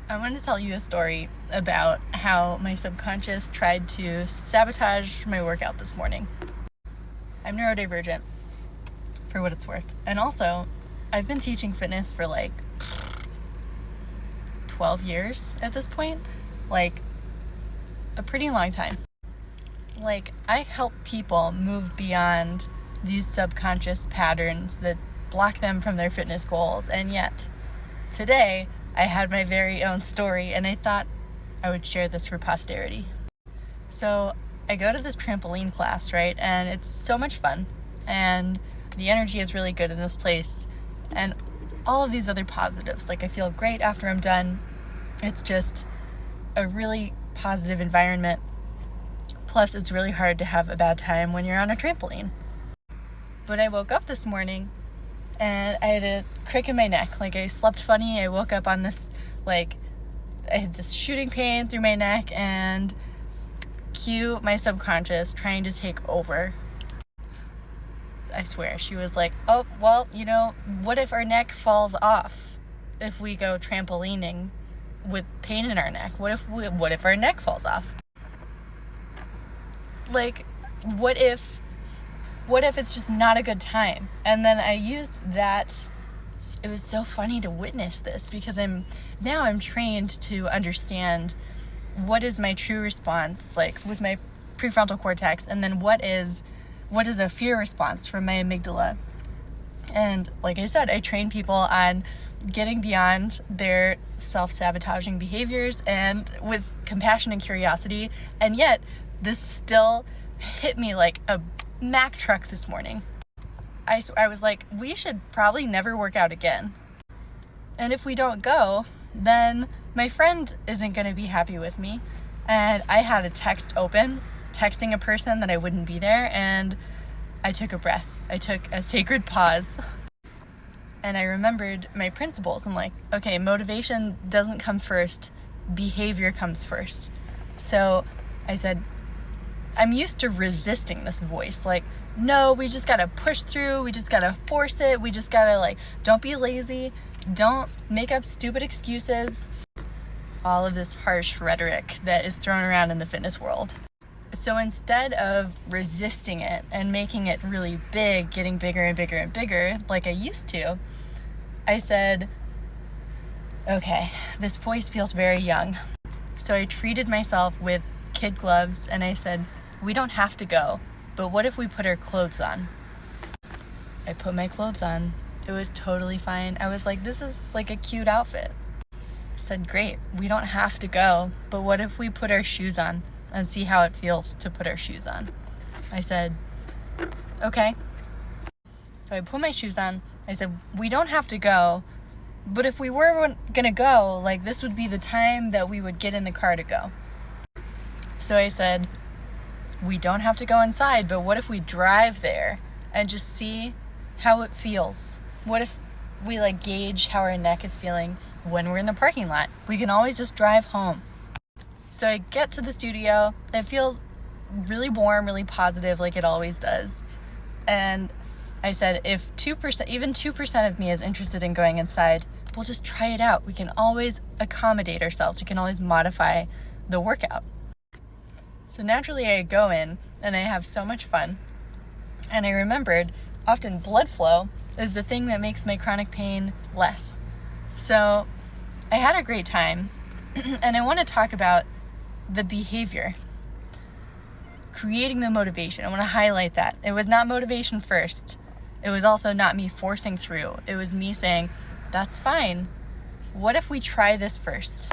I wanted to tell you a story about how my subconscious tried to sabotage my workout this morning. I'm neurodivergent, for what it's worth. And also, I've been teaching fitness for like 12 years at this point. Like, a pretty long time. Like, I help people move beyond these subconscious patterns that block them from their fitness goals. And yet, today, I had my very own story, and I thought I would share this for posterity. So I go to this trampoline class, right? And it's so much fun, and the energy is really good in this place, and all of these other positives. Like, I feel great after I'm done. It's just a really positive environment. Plus, it's really hard to have a bad time when you're on a trampoline. But I woke up this morning and I had a crick in my neck. Like, I slept funny. I woke up on this, I had this shooting pain through my neck, and cue my subconscious trying to take over. I swear, she was like, oh, well, what if our neck falls off if we go trampolining with pain in our neck? What if our neck falls off? Like, what if it's just not a good time? And then I used that. It was so funny to witness this, because I'm trained to understand what is my true response, like with my prefrontal cortex, and then what is a fear response from my amygdala. And like I said, I train people on getting beyond their self-sabotaging behaviors and with compassion and curiosity. And yet this still hit me like a Mack truck this morning. I was like, we should probably never work out again. And if we don't go, then my friend isn't going to be happy with me. And I had a text open, texting a person that I wouldn't be there, and I took a breath. I took a sacred pause. And I remembered my principles. I'm like, okay, motivation doesn't come first. Behavior comes first. So I said, I'm used to resisting this voice. Like, no, we just gotta push through. We just gotta force it. We just gotta, don't be lazy. Don't make up stupid excuses. All of this harsh rhetoric that is thrown around in the fitness world. So instead of resisting it and making it really big, getting bigger and bigger and bigger, like I used to, I said, okay, this voice feels very young. So I treated myself with kid gloves, and I said, we don't have to go, but what if we put our clothes on? I put my clothes on. It was totally fine. I was like, this is like a cute outfit. I said, great, we don't have to go, but what if we put our shoes on and see how it feels to put our shoes on? I said, okay. So I put my shoes on. I said, we don't have to go, but if we were gonna go, this would be the time that we would get in the car to go. So I said, we don't have to go inside, but what if we drive there and just see how it feels? What if we gauge how our neck is feeling when we're in the parking lot? We can always just drive home. So I get to the studio. It feels really warm, really positive, like it always does. And I said, if 2%, even 2% of me is interested in going inside, we'll just try it out. We can always accommodate ourselves. We can always modify the workout. So naturally I go in and I have so much fun. And I remembered often blood flow is the thing that makes my chronic pain less. So I had a great time. And I want to talk about the behavior, creating the motivation. I want to highlight that. It was not motivation first. It was also not me forcing through. It was me saying, that's fine. What if we try this first?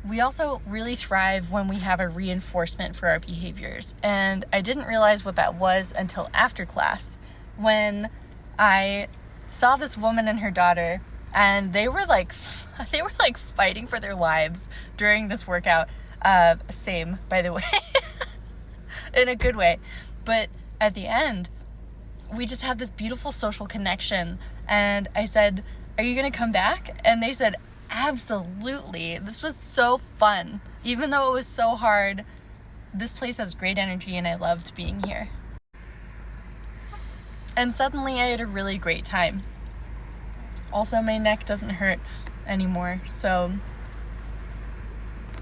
We also really thrive when we have a reinforcement for our behaviors. And I didn't realize what that was until after class, when I saw this woman and her daughter, and they were fighting for their lives during this workout. Same, by the way, in a good way. But at the end, we just had this beautiful social connection. And I said, are you going to come back? And they said, absolutely. This was so fun. Even though it was so hard, this place has great energy and I loved being here. And suddenly I had a really great time. Also, my neck doesn't hurt anymore, so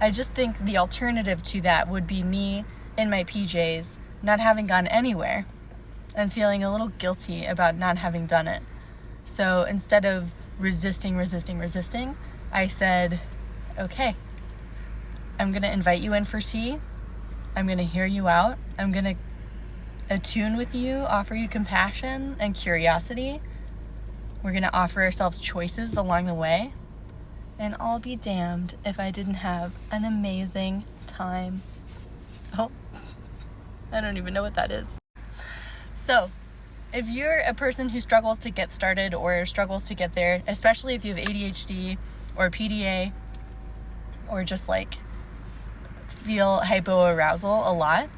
I just think the alternative to that would be me in my PJs, not having gone anywhere, and feeling a little guilty about not having done it. So instead of resisting, I said, okay, I'm going to invite you in for tea. I'm going to hear you out. I'm going to attune with you, offer you compassion and curiosity. We're going to offer ourselves choices along the way. And I'll be damned if I didn't have an amazing time. Oh, I don't even know what that is. So, if you're a person who struggles to get started or struggles to get there, especially if you have ADHD or PDA or just like feel hypoarousal a lot,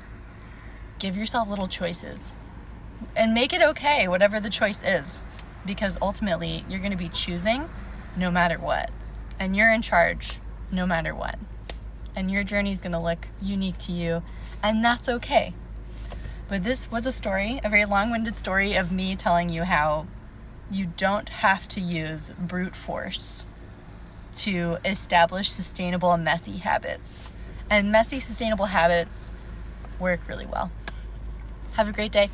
give yourself little choices and make it okay, whatever the choice is, because ultimately you're going to be choosing no matter what, and you're in charge no matter what, and your journey is going to look unique to you, and that's okay. But this was a story, a very long-winded story of me telling you how you don't have to use brute force to establish sustainable, messy habits. And messy, sustainable habits work really well. Have a great day.